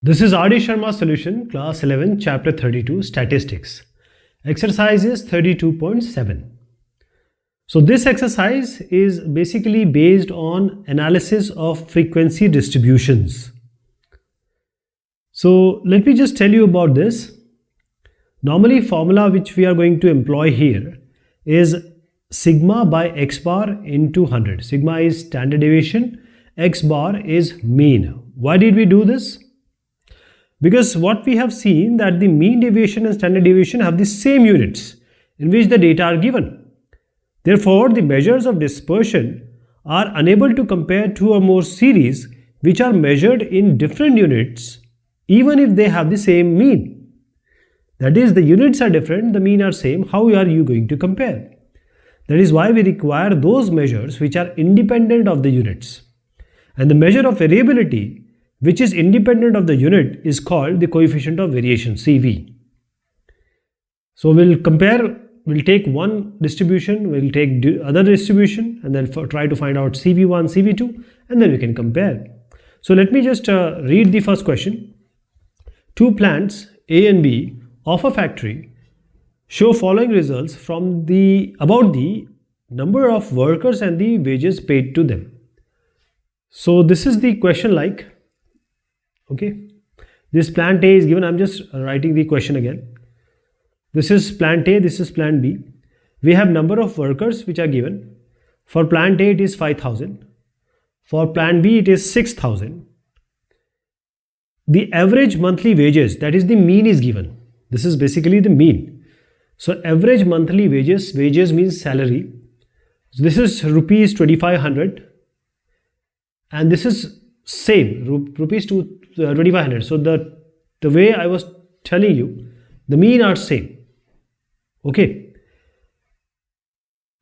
This is R.D. Sharma solution, class 11, chapter 32, statistics. Exercise is 32.7. So this exercise is basically based on analysis of frequency distributions. So let me just tell you about this. Normally formula which we are going to employ here is sigma by x bar into 100. Sigma is standard deviation, x bar is mean. Why did we do this? Because what we have seen that the mean deviation and standard deviation have the same units in which the data are given. Therefore, the measures of dispersion are unable to compare two or more series which are measured in different units even if they have the same mean. That is, the units are different, the mean are same. How are you going to compare? That is why we require those measures which are independent of the units. And the measure of variability which is independent of the unit is called the coefficient of variation, CV. So we'll compare, we'll take one distribution, we'll take other distribution and then try to find out CV1, CV2 and then we can compare. So let me just read the first question. Two plants A and B of a factory show following results from about the number of workers and the wages paid to them. So this is the question like, okay, this plant A is given. I'm just writing the question again. This is plant A, this is plant B. We have number of workers which are given. For plant A it is 5,000. For plant B it is 6,000. The average monthly wages, that is the mean, is given. This is basically the mean. So average monthly wages means salary. So this is rupees 2,500 and this is same rupees 2,500. So the way I was telling you, the mean are same. Okay.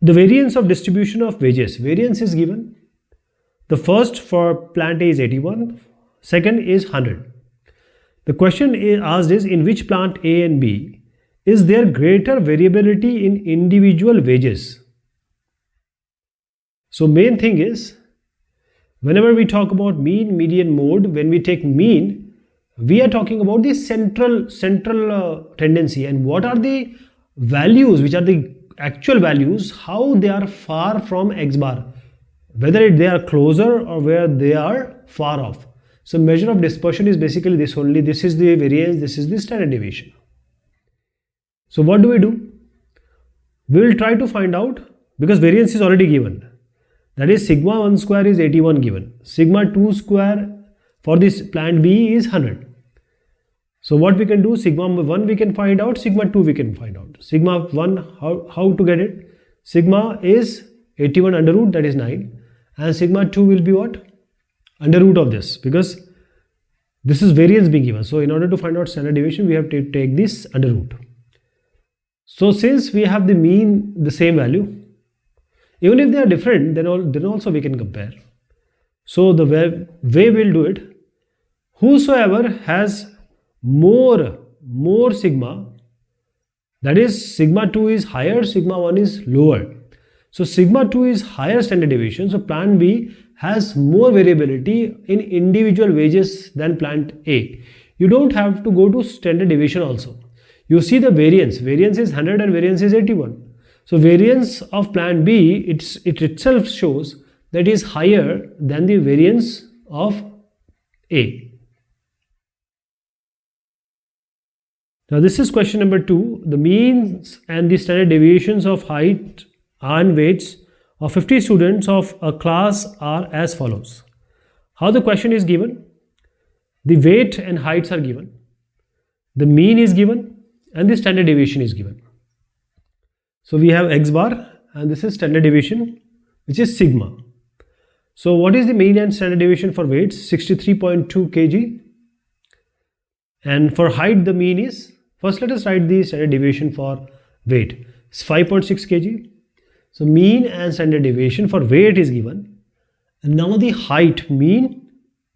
The variance of distribution of wages, variance is given. The first for plant A is 81, second is 100. The question asked is, in which plant A and B is there greater variability in individual wages? So main thing is, whenever we talk about mean, median, mode, when we take mean, we are talking about the central tendency and what are the values, which are the actual values, how they are far from x bar, whether they are closer or where they are far off. So measure of dispersion is basically this only. This is the variance, this is the standard deviation. So what do? We will try to find out, because variance is already given. That is, sigma 1 square is 81 given. Sigma 2 square for this plant B is 100. So what we can do, sigma 1 we can find out, sigma 2 we can find out. Sigma 1, how to get it? Sigma is 81 under root, that is 9. And sigma 2 will be what? Under root of this, because this is variance being given. So in order to find out standard deviation, we have to take this under root. So since we have the mean, the same value, even if they are different, then also we can compare. So the way we'll do it, whosoever has more sigma, that is sigma 2 is higher, sigma 1 is lower. So sigma 2 is higher standard deviation. So plant B has more variability in individual wages than plant A. You don't have to go to standard deviation also. You see the variance. Variance is 100 and variance is 81. So variance of plant B, it itself shows that is higher than the variance of A. Now this is question number 2. The means and the standard deviations of height and weights of 50 students of a class are as follows. How the question is given? The weight and heights are given. The mean is given and the standard deviation is given. So we have x bar and this is standard deviation, which is sigma. So what is the mean and standard deviation for weights? 63.2 kg. And for height, the mean is, first let us write the standard deviation for weight. It's 5.6 kg. So mean and standard deviation for weight is given. And now the height, mean,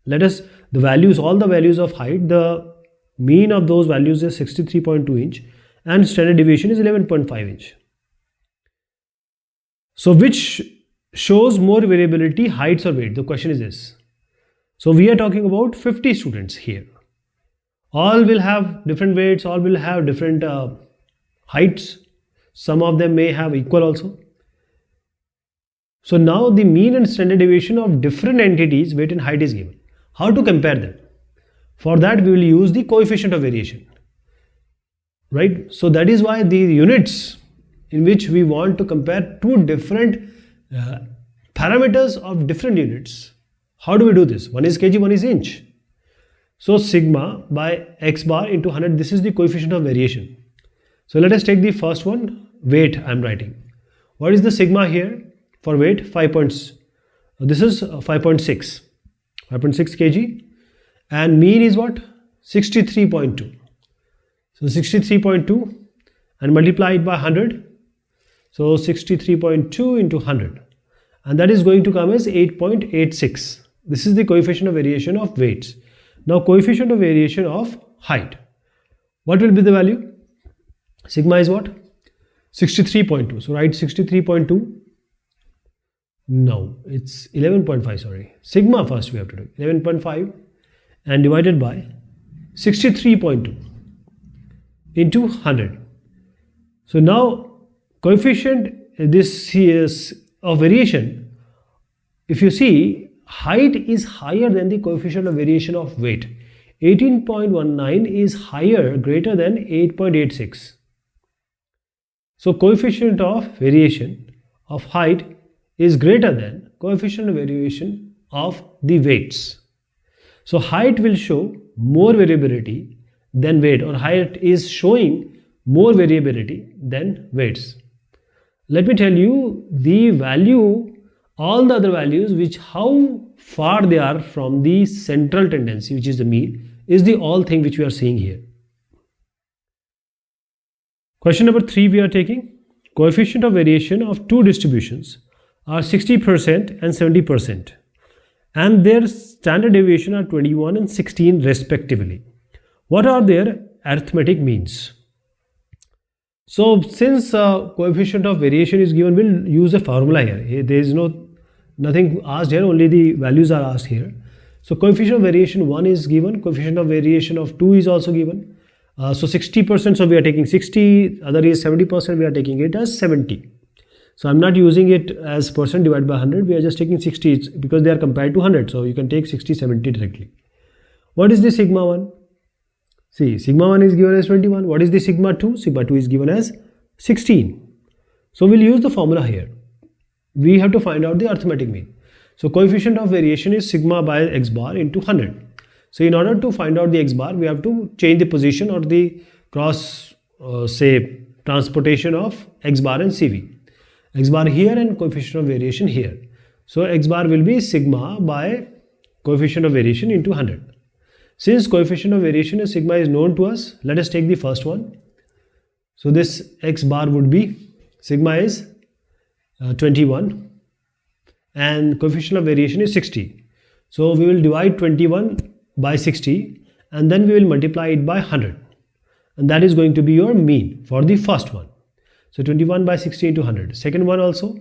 the values, all the values of height, the mean of those values is 63.2 inch and standard deviation is 11.5 inch. So which shows more variability, heights or weight? The question is this. So we are talking about 50 students here. All will have different weights, all will have different heights. Some of them may have equal also. So now the mean and standard deviation of different entities, weight and height is given. How to compare them? For that we will use the coefficient of variation. Right? So that is why the units in which we want to compare two different parameters of different units. How do we do this? One is kg, one is inch. So sigma by x bar into 100, this is the coefficient of variation. So let us take the first one, weight I am writing. What is the sigma here for weight? 5 points. This is 5.6 kg, and mean is what? 63.2. So 63.2 and multiply it by 100. So 63.2 into 100, and that is going to come as 8.86. This is the coefficient of variation of weights. Now coefficient of variation of height. What will be the value? Sigma is what? 63.2. So write 63.2. No, it's 11.5, sorry. Sigma first we have to do. 11.5 and divided by 63.2 into 100. So now coefficient this is of variation, if you see, height is higher than the coefficient of variation of weight. 18.19 is higher, greater than 8.86. So coefficient of variation of height is greater than coefficient of variation of the weights. So height will show more variability than weight, or height is showing more variability than weights. Let me tell you the value, all the other values, which how far they are from the central tendency, which is the mean, is the all thing which we are seeing here. Question number 3 we are taking. Coefficient of variation of two distributions are 60% and 70%, and their standard deviation are 21 and 16 respectively. What are their arithmetic means? So since coefficient of variation is given, we'll use a formula here. There is nothing asked here, only the values are asked here. So coefficient of variation 1 is given, coefficient of variation of 2 is also given. So 60%, so we are taking 60, other is 70%, we are taking it as 70. So I'm not using it as percent divided by 100, we are just taking 60 because they are compared to 100. So you can take 60, 70 directly. What is the sigma 1? See, sigma 1 is given as 21. What is the sigma 2? Sigma 2 is given as 16. So we'll use the formula here. We have to find out the arithmetic mean. So coefficient of variation is sigma by x bar into 100. So in order to find out the x bar, we have to change the position or the cross transportation of x bar and CV. X bar here and coefficient of variation here. So x bar will be sigma by coefficient of variation into 100. Since coefficient of variation is sigma is known to us, let us take the first one. So this x bar would be, sigma is 21 and coefficient of variation is 60. So we will divide 21 by 60 and then we will multiply it by 100, and that is going to be your mean for the first one. So 21 by 60 into 100. Second one also.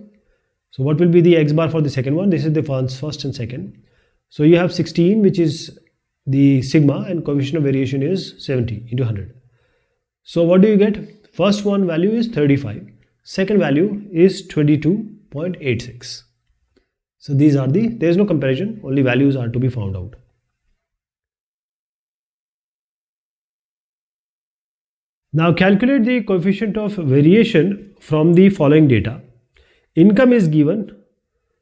So what will be the x bar for the second one? This is the first and second. So you have 16, which is the sigma, and coefficient of variation is 70 into 100. So what do you get? First one value is 35. Second value is 22.86. So these are there is no comparison, only values are to be found out. Now calculate the coefficient of variation from the following data. Income is given.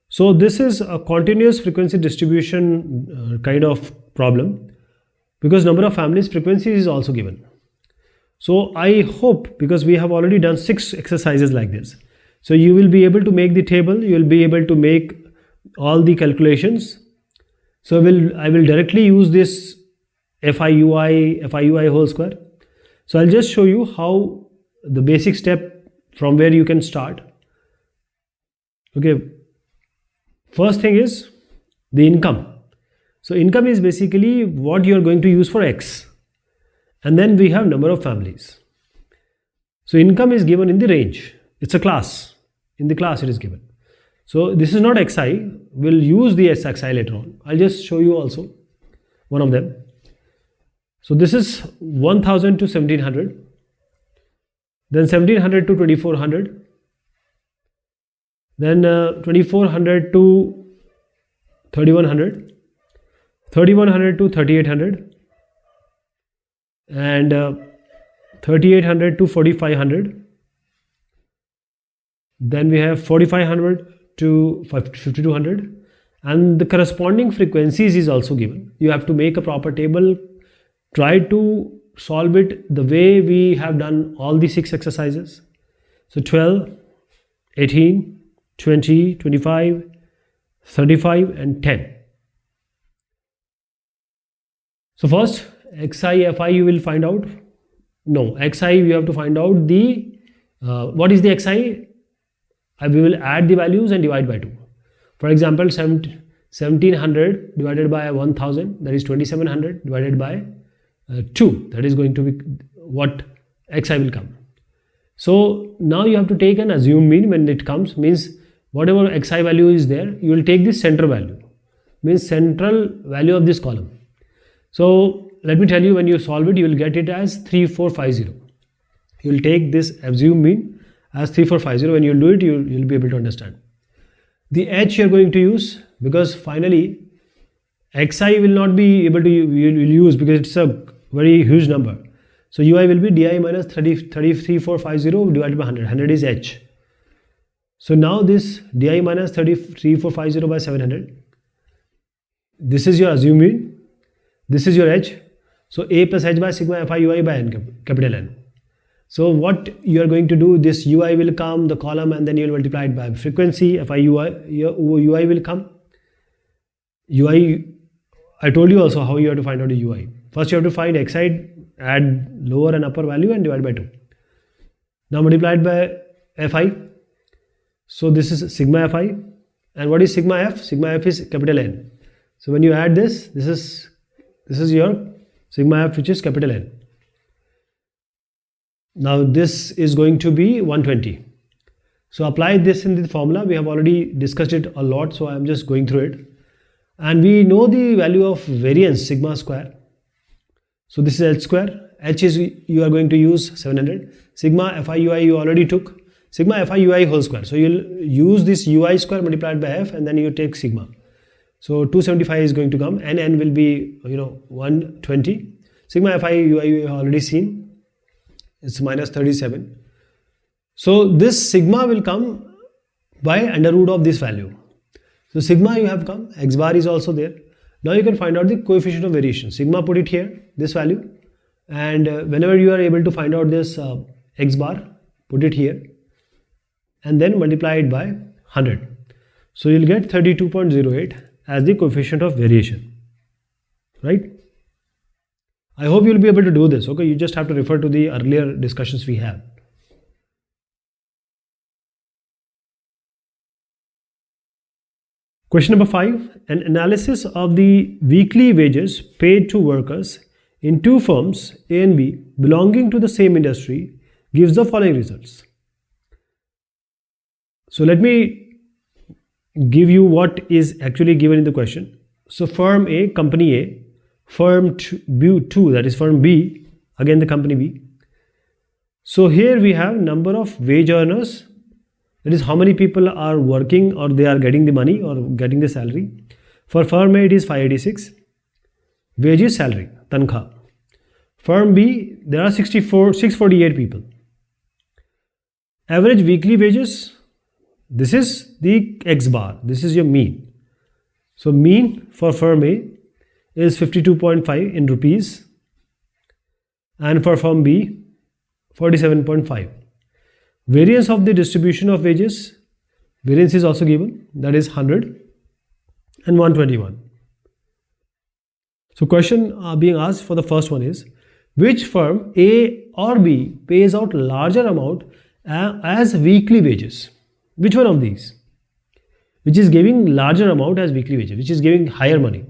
So this is a continuous frequency distribution kind of problem, because number of families, frequency is also given. So I hope, because we have already done 6 exercises like this, so you will be able to make the table, you will be able to make all the calculations. So I will directly use this FIUI whole square. So I'll just show you how the basic step from where you can start. Okay, first thing is the income. So income is basically what you are going to use for X, and then we have number of families. So income is given in the range, it's a class, in the class it is given. So this is not XI, we'll use the SXI later on. I'll just show you also one of them. So this is 1000 to 1700, then 1700 to 2400, then 2400 to 3100, 3100 to 3800, and 3800 to 4500. Then we have 4500 to 5200, and the corresponding frequencies is also given. You have to make a proper table, try to solve it the way we have done all the 6 exercises. So 12, 18, 20, 25, 35 and 10. So first xi, fi you will find out. No, xi we have to find out the what is the xi. We will add the values and divide by 2. For example, 1700 divided by 1000, that is 2700 divided by 2, that is going to be what xi will come. So now you have to take an assumed mean when it comes, means whatever xi value is there, you will take this center value, means central value of this column. So let me tell you, when you solve it, you will get it as 3450. You will take this assumed mean as 3450. When you do it, you will be able to understand. The h you are going to use, because finally xi will not be able to use because it's a very huge number. So ui will be di minus 33450 divided by 100. 100 is h. So now this di minus 33450 by 700. This is your assumed mean. This is your h. So a plus h by sigma fi ui by n, capital N. So what you are going to do, this ui will come, the column, and then you will multiply it by frequency. Fi ui will come. Ui, I told you also how you have to find out the ui. First you have to find xi, add lower and upper value and divide by 2. Now multiplied by fi. So this is sigma fi. And what is sigma f? Sigma f is capital N. So when you add this, this is your sigma f, which is capital N. Now this is going to be 120. So apply this in the formula. We have already discussed it a lot, so I am just going through it. And we know the value of variance, sigma square. So this is h square. H is, you are going to use 700. Sigma fi ui you already took. Sigma fi ui whole square. So you will use this ui square multiplied by f, and then you take sigma. So 275 is going to come, and n will be 120. Sigma fi ui you have already seen. It's minus 37. So this sigma will come by under root of this value. So sigma you have come, x bar is also there. Now you can find out the coefficient of variation. Sigma, put it here, this value, and whenever you are able to find out this x bar, put it here, and then multiply it by 100. So you'll get 32.08 as the coefficient of variation, right? I hope you'll be able to do this. Okay, you just have to refer to the earlier discussions we had. Question number 5. An analysis of the weekly wages paid to workers in 2 firms A and B belonging to the same industry gives the following results. So let me give you what is actually given in the question. So firm A, company A, firm 2, that is firm B, again the company B. So here we have number of wage earners, that is how many people are working or they are getting the money or getting the salary. For firm A it is 586, wage is salary, tankha. Firm B, there are 648 people. Average weekly wages, this is the x bar, this is your mean. So mean for firm A is 52.5 in rupees, and for firm B 47.5. Variance of the distribution of wages, variance is also given, that is 100 and 121. So question being asked for the first one is, which firm A or B pays out larger amount as weekly wages? Which one of these? Which is giving larger amount as weekly wages, which is giving higher money.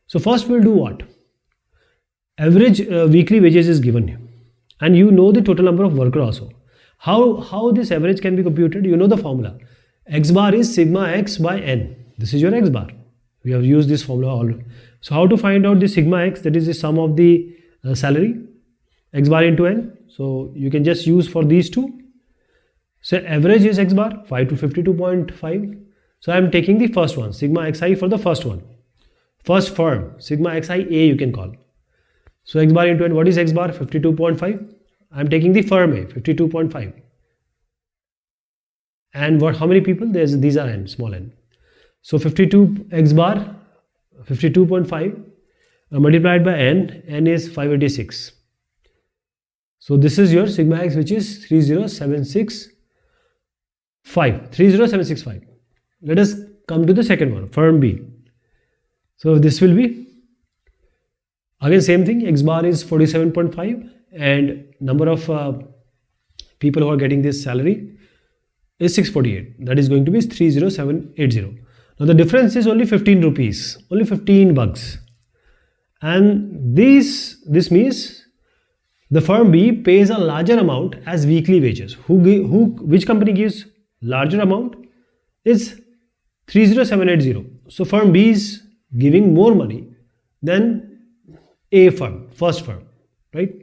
So first we'll do what? Average weekly wages is given you, and you know the total number of worker also. How this average can be computed? You know the formula. X bar is sigma x by n. This is your x bar. We have used this formula already. So how to find out the sigma x? That is the sum of the salary, x bar into n. So you can just use for these two. So average is x bar 5 to 52.5. So I am taking the first one, sigma xi for the first one. First firm, sigma xi A you can call. So x bar into n, what is x bar? 52.5. I am taking the firm A, 52.5. And what? How many people? These are n, small n. So 52 x bar, 52.5 multiplied by n is 586. So this is your sigma x, which is 30765. Let us come to the second one, firm B. So this will be again same thing, x bar is 47.5 and number of people who are getting this salary is 648. That is going to be 30780. Now the difference is only 15 rupees, only 15 bucks. And this means the firm B pays a larger amount as weekly wages. Which company gives larger amount? Is 30780. So firm B is giving more money than A firm, first firm, right?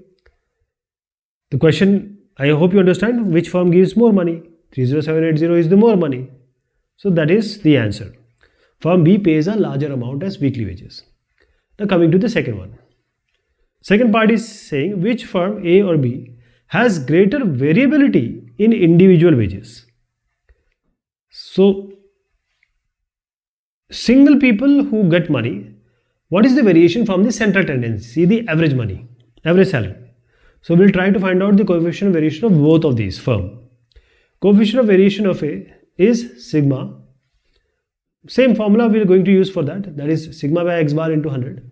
The question, I hope you understand, which firm gives more money? 30780 is the more money. So that is the answer. Firm B pays a larger amount as weekly wages. Now coming to the second one. Second part is saying which firm A or B has greater variability in individual wages. So single people who get money, what is the variation from the central tendency, the average money, average salary? So we'll try to find out the coefficient of variation of both of these firm. Coefficient of variation of A is sigma. Same formula we are going to use for that. That is sigma by x bar into 100.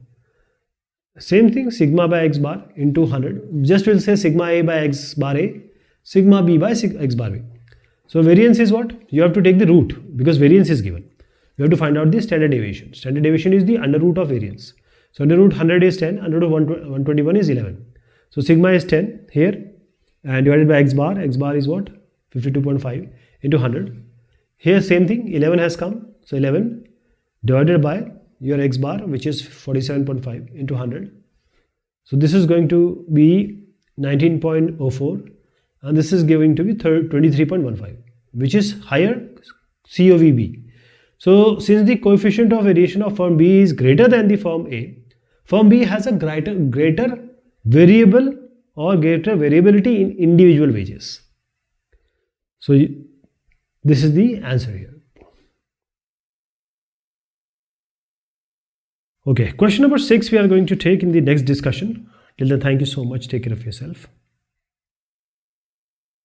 Same thing, sigma by x bar into 100. Just we'll say sigma A by x bar A, sigma B by x bar B. So variance is what? You have to take the root because variance is given. You have to find out the standard deviation. Standard deviation is the under root of variance. So under root 100 is 10, under root 121 is 11. So sigma is 10 here and divided by x bar is what? 52.5 into 100. Here same thing, 11 has come. So 11 divided by your x bar, which is 47.5 into 100. So this is going to be 19.04 and this is going to be 23.15, which is higher COVB. So since the coefficient of variation of firm B is greater than the firm A, firm B has a greater variable or greater variability in individual wages. So this is the answer here. Okay, question number 6 we are going to take in the next discussion. Till then, thank you so much. Take care of yourself.